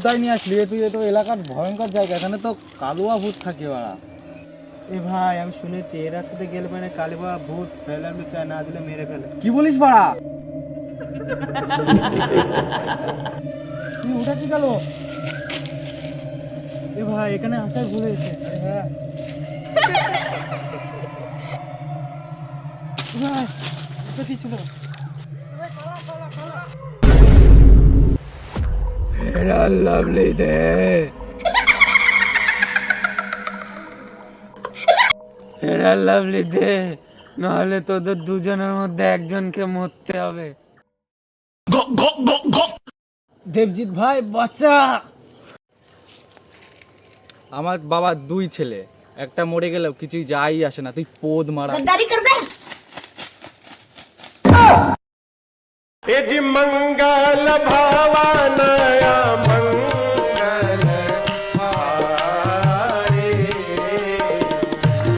কোথায় নিয়ে আসলি তুই? এ তো এলাকার ভয়ঙ্কর জায়গা, এখানে তো কালুয়া ভূত থাকে বাড়া। এ ভাই আমি শুনেছি এর রাস্তাতে গেলে মানে কালীবা ভূত ফেলানো চায়, না দিলে মেরে ফেলে। কি বলিস বাড়া? তুই উঠে কি গেল? এ ভাই এখানে আসায় ভুল হয়েছে। হ্যাঁ ভাই এটা কি ছিল? লাভলি দে, লাভলি দে, নাহলে তোদের দুজনের মধ্যে একজনকে মরতে হবে। দেবজিৎ ভাই বাচ্চা। আমার বাবার দুই ছেলে, একটা মরে গেলেও কিছুই যাই আসে না, তুই পোদ মারা। मंगल भावाना